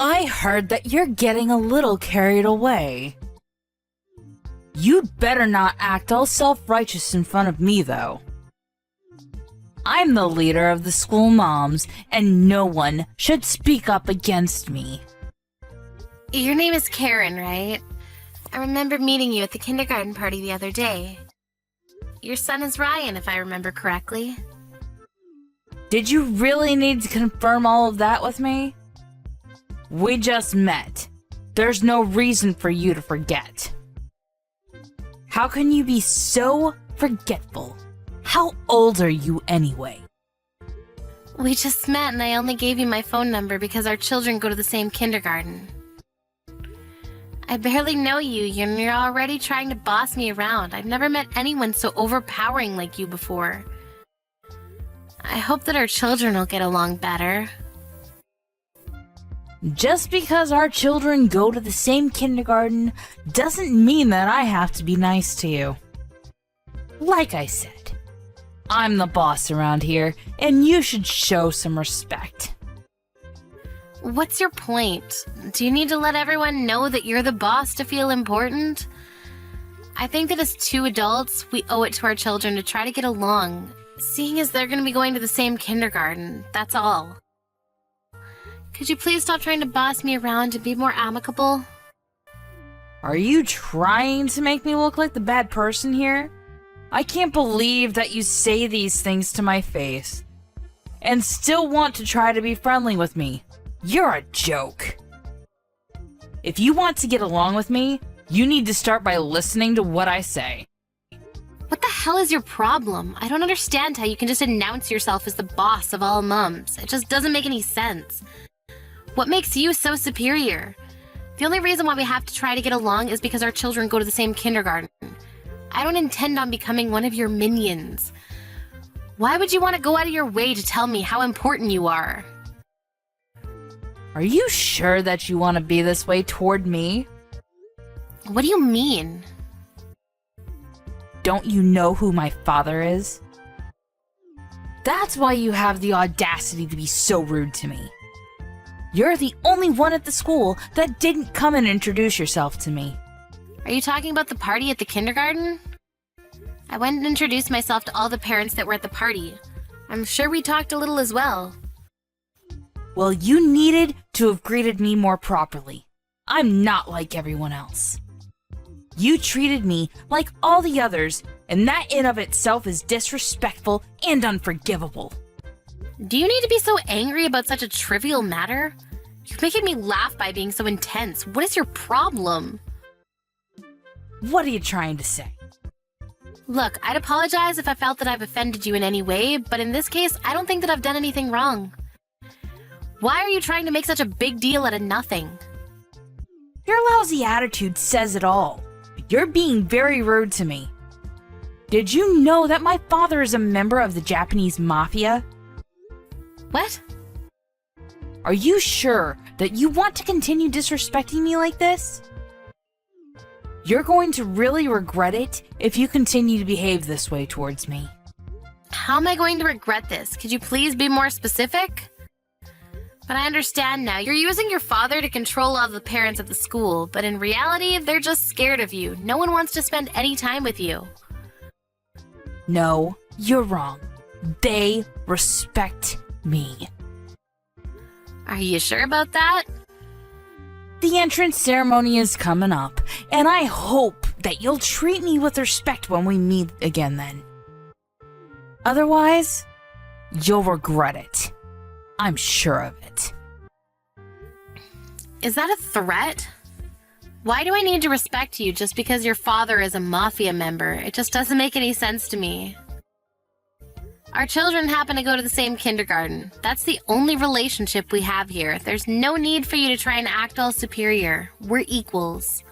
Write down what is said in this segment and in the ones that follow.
I heard that you're getting a little carried away. You'd better not act all self-righteous in front of me, though. I'm the leader of the school moms, and no one should speak up against me. Your name is Karen, right? I remember meeting you at the kindergarten party the other day. Your son is Ryan, if I remember correctly. Did you really need to confirm all of that with me? We just met. There's no reason for you to forget. How can you be so forgetful? How old are you anyway? We just met and I only gave you my phone number because our children go to the same kindergarten. I barely know you and you're already trying to boss me around. I've never met anyone so overpowering like you before. I hope that our children will get along better. Just because our children go to the same kindergarten doesn't mean that I have to be nice to you. Like I said, I'm the boss around here, and you should show some respect. What's your point? Do you need to let everyone know that you're the boss to feel important? I think that as two adults, we owe it to our children to try to get along, seeing as they're going to be going to the same kindergarten, that's all. Could you please stop trying to boss me around and be more amicable? Are you trying to make me look like the bad person here? I can't believe that you say these things to my face and still want to try to be friendly with me. You're a joke. If you want to get along with me, you need to start by listening to what I say. What the hell is your problem? I don't understand how you can just announce yourself as the boss of all mums. It just doesn't make any sense. What makes you so superior? The only reason why we have to try to get along is because our children go to the same kindergarten. I don't intend on becoming one of your minions. Why would you want to go out of your way to tell me how important you are? Are you sure that you want to be this way toward me? What do you mean? Don't you know who my father is? That's why you have the audacity to be so rude to me. You're the only one at the school that didn't come and introduce yourself to me. Are you talking about the party at the kindergarten? I went and introduced myself to all the parents that were at the party. I'm sure we talked a little as well. Well, you needed to have greeted me more properly. I'm not like everyone else. You treated me like all the others, and that in of itself is disrespectful and unforgivable. Do you need to be so angry about such a trivial matter? You're making me laugh by being so intense. What is your problem? What are you trying to say? Look, I'd apologize if I felt that I've offended you in any way, but in this case, I don't think that I've done anything wrong. Why are you trying to make such a big deal out of nothing? Your lousy attitude says it all. You're being very rude to me. Did you know that my father is a member of the Japanese mafia? What? Are you sure that you want to continue disrespecting me like this? You're going to really regret it if you continue to behave this way towards me. How am I going to regret this? Could you please be more specific? But I understand now. You're using your father to control all the parents of the school, but in reality, they're just scared of you. No one wants to spend any time with you. No, you're wrong. They respect me. Are you sure about that? The entrance ceremony is coming up, and I hope that you'll treat me with respect when we meet again then. Otherwise, you'll regret it. I'm sure of it. Is that a threat? Why do I need to respect you just because your father is a mafia member? It just doesn't make any sense to me. Our children happen to go to the same kindergarten. That's the only relationship we have here. There's no need for you to try and act all superior. We're equals.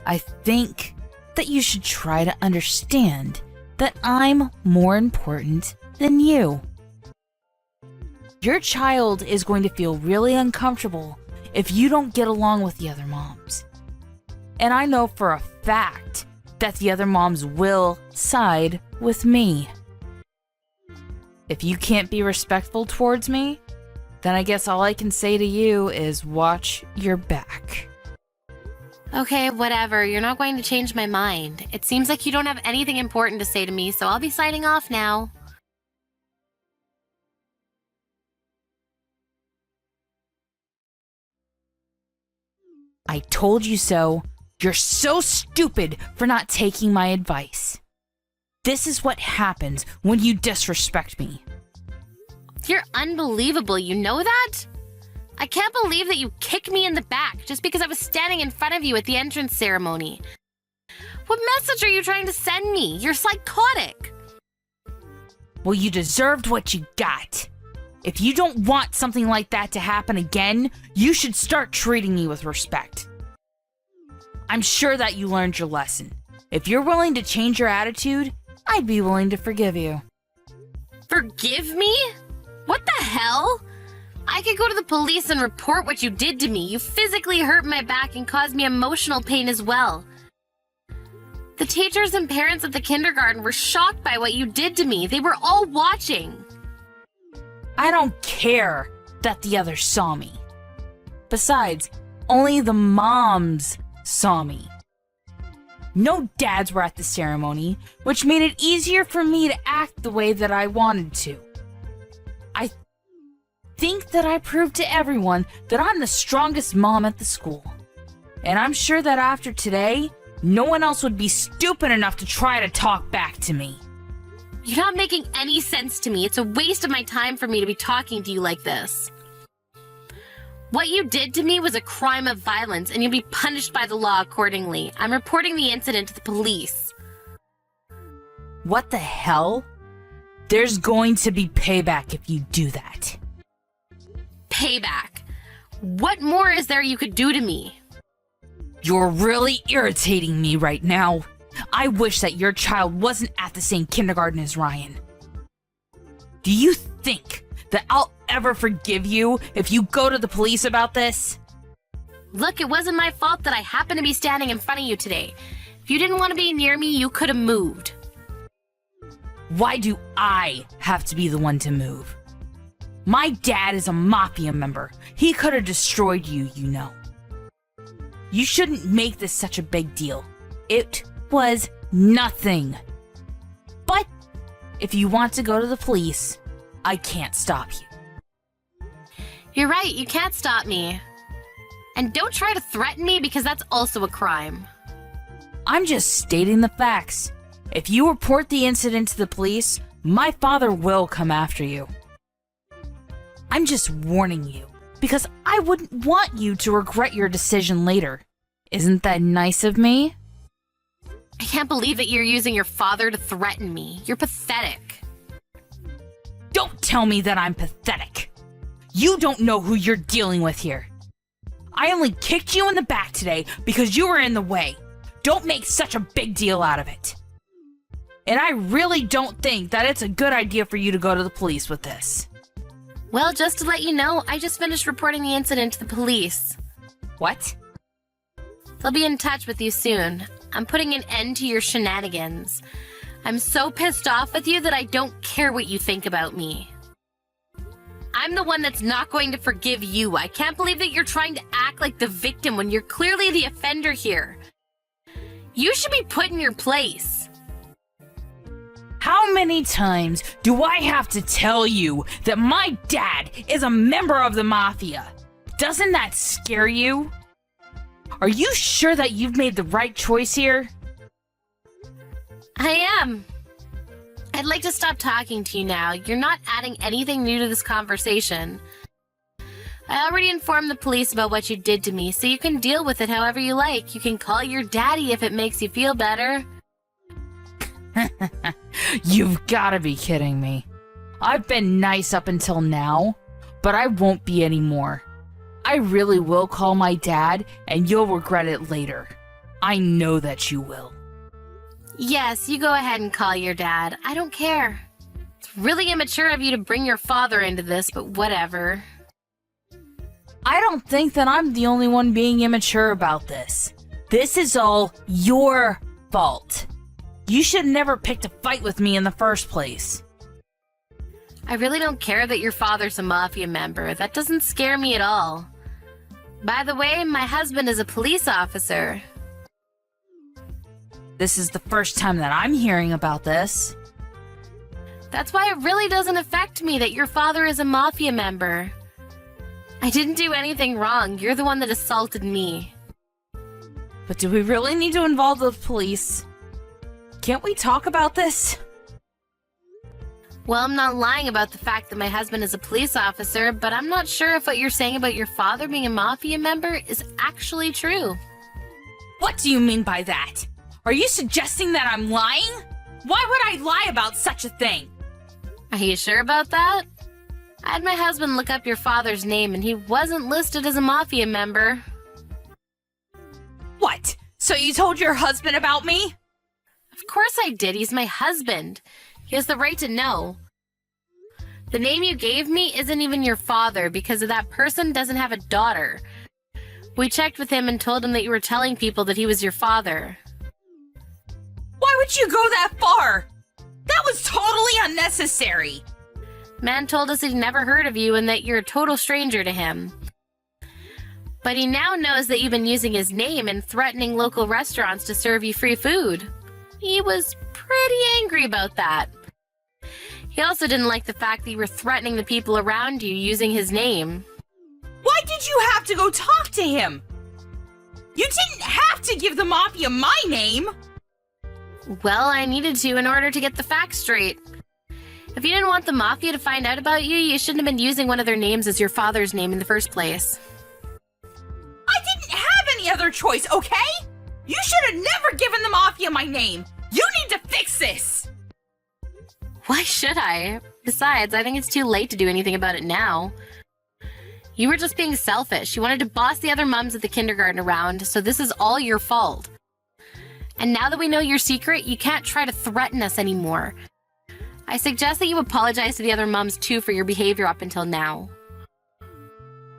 I think that you should try to understand that I'm more important than you. Your child is going to feel really uncomfortable if you don't get along with the other moms. And I know for a fact that the other moms will side with me. If you can't be respectful towards me, Then I guess all I can say to you is watch your back. Okay, whatever. You're not going to change my mind. It seems like you don't have anything important to say to me, so I'll be signing off now. I told you so. You're so stupid for not taking my advice. This is what happens when you disrespect me. You're unbelievable, you know that? I can't believe that you kicked me in the back just because I was standing in front of you at the entrance ceremony. What message are you trying to send me? You're psychotic. Well, you deserved what you got. If you don't want something like that to happen again, you should start treating me with respect. I'm sure that you learned your lesson. If you're willing to change your attitude, I'd be willing to forgive you. Forgive me? What the hell? I could go to the police and report what you did to me. You physically hurt my back and caused me emotional pain as well. The teachers and parents of the kindergarten were shocked by what you did to me. They were all watching. I don't care that the others saw me. Besides, only the moms saw me. No dads were at the ceremony, which made it easier for me to act the way that I wanted to. I think that I proved to everyone that I'm the strongest mom at the school. And I'm sure that after today, no one else would be stupid enough to try to talk back to me. You're not making any sense to me. It's a waste of my time for me to be talking to you like this. What you did to me was a crime of violence, and you'll be punished by the law accordingly. I'm reporting the incident to the police. What the hell? There's going to be payback if you do that. Payback? What more is there you could do to me? You're really irritating me right now. I wish that your child wasn't at the same kindergarten as Ryan. Do you think that I'll ever forgive you if you go to the police about this? Look, it wasn't my fault that I happened to be standing in front of you today. If you didn't want to be near me, you could have moved. Why do I have to be the one to move? My dad is a mafia member. He could have destroyed you, you know. You shouldn't make this such a big deal. It was nothing. But if you want to go to the police, I can't stop you. You're right, you can't stop me. And don't try to threaten me because that's also a crime. I'm just stating the facts. If you report the incident to the police, my father will come after you. I'm just warning you, because I wouldn't want you to regret your decision later. Isn't that nice of me? I can't believe that you're using your father to threaten me. You're pathetic. Don't tell me that I'm pathetic. You don't know who you're dealing with here. I only kicked you in the back today because you were in the way. Don't make such a big deal out of it. And I really don't think that it's a good idea for you to go to the police with this. Well, just to let you know, I just finished reporting the incident to the police. What? They'll be in touch with you soon. I'm putting an end to your shenanigans. I'm so pissed off with you that I don't care what you think about me. I'm the one that's not going to forgive you. I can't believe that you're trying to act like the victim when you're clearly the offender here. You should be put in your place. How many times do I have to tell you that my dad is a member of the mafia? Doesn't that scare you? Are you sure that you've made the right choice here? I am. I'd like to stop talking to you now. You're not adding anything new to this conversation. I already informed the police about what you did to me, so you can deal with it however you like. You can call your daddy if it makes you feel better. You've gotta be kidding me. I've been nice up until now, but I won't be anymore. I really will call my dad, and you'll regret it later. I know that you will. Yes, you go ahead and call your dad. I don't care. It's really immature of you to bring your father into this, but whatever. I don't think that I'm the only one being immature about this. This is all your fault. You should never picked a fight with me in the first place. I really don't care that your father's a mafia member. That doesn't scare me at all. By the way, my husband is a police officer. This is the first time that I'm hearing about this. That's why it really doesn't affect me that your father is a mafia member. I didn't do anything wrong. You're the one that assaulted me. But do we really need to involve the police? Can't we talk about this? Well, I'm not lying about the fact that my husband is a police officer, but I'm not sure if what you're saying about your father being a mafia member is actually true. What do you mean by that? Are you suggesting that I'm lying? Why would I lie about such a thing? Are you sure about that? I had my husband look up your father's name and he wasn't listed as a mafia member. What? So you told your husband about me? Of course I did. He's my husband. He has the right to know. The name you gave me isn't even your father because that person doesn't have a daughter. We checked with him and told him that you were telling people that he was your father. Why would you go that far? That was totally unnecessary. Man told us he'd never heard of you and that you're a total stranger to him. But he now knows that you've been using his name and threatening local restaurants to serve you free food. He was pretty angry about that. He also didn't like the fact that you were threatening the people around you using his name. Why did you have to go talk to him? You didn't have to give the mafia my name. Well, I needed to in order to get the facts straight. If you didn't want the mafia to find out about you, you shouldn't have been using one of their names as your father's name in the first place. I didn't have any other choice, okay? You should have never given the mafia my name. You need to fix this. Why should I? Besides, I think it's too late to do anything about it now. You were just being selfish. You wanted to boss the other mums at the kindergarten around, so this is all your fault. And now that we know your secret, you can't try to threaten us anymore. I suggest that you apologize to the other moms too for your behavior up until now.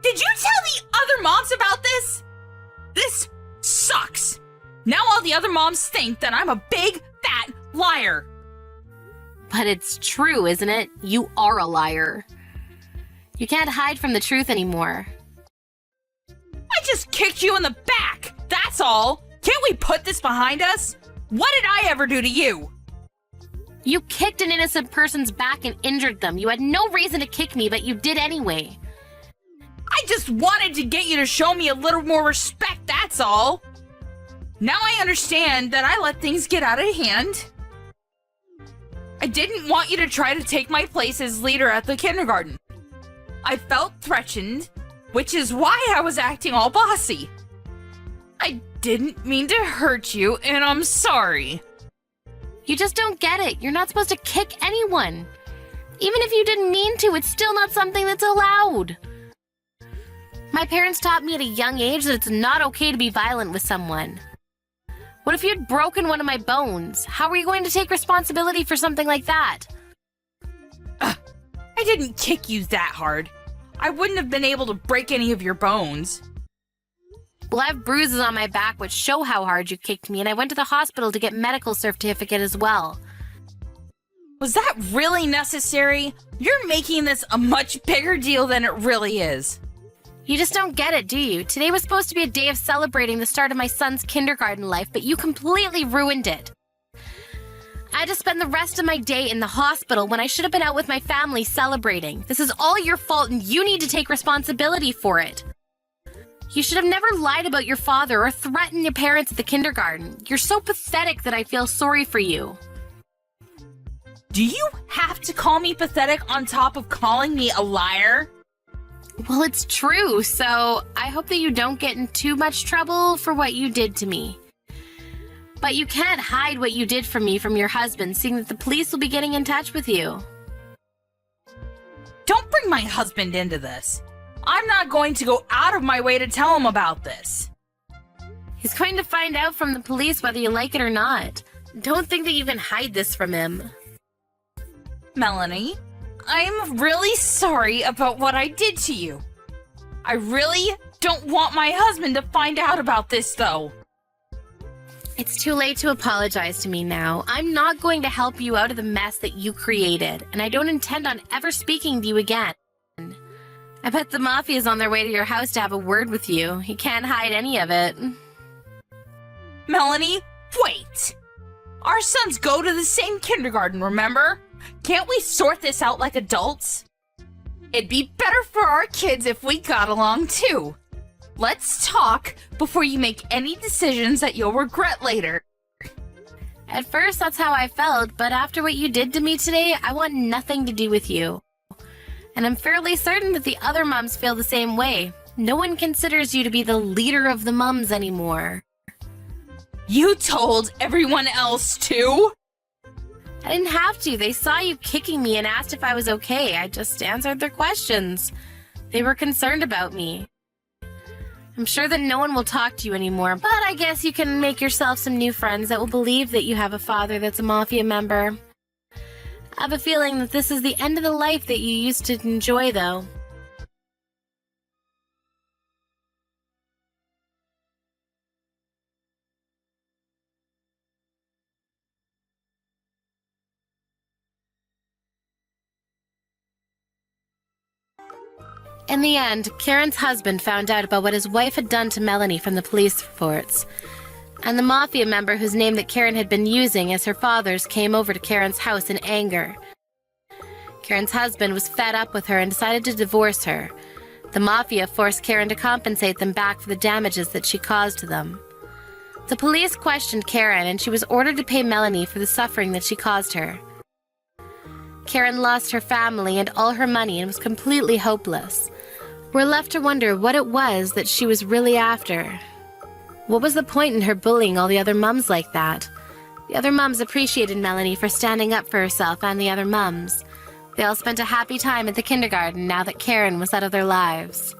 Did you tell the other moms about this? This sucks. Now all the other moms think that I'm a big, fat liar. But it's true, isn't it? You are a liar. You can't hide from the truth anymore. I just kicked you in the back, that's all. Can't we put this behind us? What did I ever do to you? You kicked an innocent person's back and injured them. You had no reason to kick me, but you did anyway. I just wanted to get you to show me a little more respect, that's all. Now I understand that I let things get out of hand. I didn't want you to try to take my place as leader at the kindergarten. I felt threatened, which is why I was acting all bossy. I didn't mean to hurt you, and I'm sorry. You just don't get it. You're not supposed to kick anyone. Even if you didn't mean to, it's still not something that's allowed. My parents taught me at a young age that it's not okay to be violent with someone. What if you'd broken one of my bones? How are you going to take responsibility for something like that? I didn't kick you that hard. I wouldn't have been able to break any of your bones. Well, I have bruises on my back which show how hard you kicked me, and I went to the hospital to get medical certificate as well. Was that really necessary? You're making this a much bigger deal than it really is. You just don't get it, do you? Today was supposed to be a day of celebrating the start of my son's kindergarten life, but you completely ruined it. I had to spend the rest of my day in the hospital when I should have been out with my family celebrating. This is all your fault and you need to take responsibility for it. You should have never lied about your father or threatened your parents at the kindergarten. You're so pathetic that I feel sorry for you. Do you have to call me pathetic on top of calling me a liar? Well, it's true, so I hope that you don't get in too much trouble for what you did to me. But you can't hide what you did for me from your husband, seeing that the police will be getting in touch with you. Don't bring my husband into this. I'm not going to go out of my way to tell him about this. He's going to find out from the police whether you like it or not. Don't think that you can hide this from him. Melanie, I'm really sorry about what I did to you. I really don't want my husband to find out about this, though. It's too late to apologize to me now. I'm not going to help you out of the mess that you created, and I don't intend on ever speaking to you again. I bet the Mafia's on their way to your house to have a word with you. He can't hide any of it. Melanie, wait! Our sons go to the same kindergarten, remember? Can't we sort this out like adults? It'd be better for our kids if we got along too. Let's talk before you make any decisions that you'll regret later. At first, that's how I felt, but after what you did to me today, I want nothing to do with you. And I'm fairly certain that the other mums feel the same way. No one considers you to be the leader of the mums anymore. You told everyone else too? I didn't have to. They saw you kicking me and asked if I was okay. I just answered their questions. They were concerned about me. I'm sure that no one will talk to you anymore, but I guess you can make yourself some new friends that will believe that you have a father that's a Mafia member. I have a feeling that this is the end of the life that you used to enjoy, though. In the end, Karen's husband found out about what his wife had done to Melanie from the police reports. And the Mafia member whose name that Karen had been using as her father's came over to Karen's house in anger. Karen's husband was fed up with her and decided to divorce her. The Mafia forced Karen to compensate them back for the damages that she caused to them. The police questioned Karen and she was ordered to pay Melanie for the suffering that she caused her. Karen lost her family and all her money and was completely hopeless. We're left to wonder what it was that she was really after. What was the point in her bullying all the other mums like that? The other mums appreciated Melanie for standing up for herself and the other mums. They all spent a happy time at the kindergarten now that Karen was out of their lives.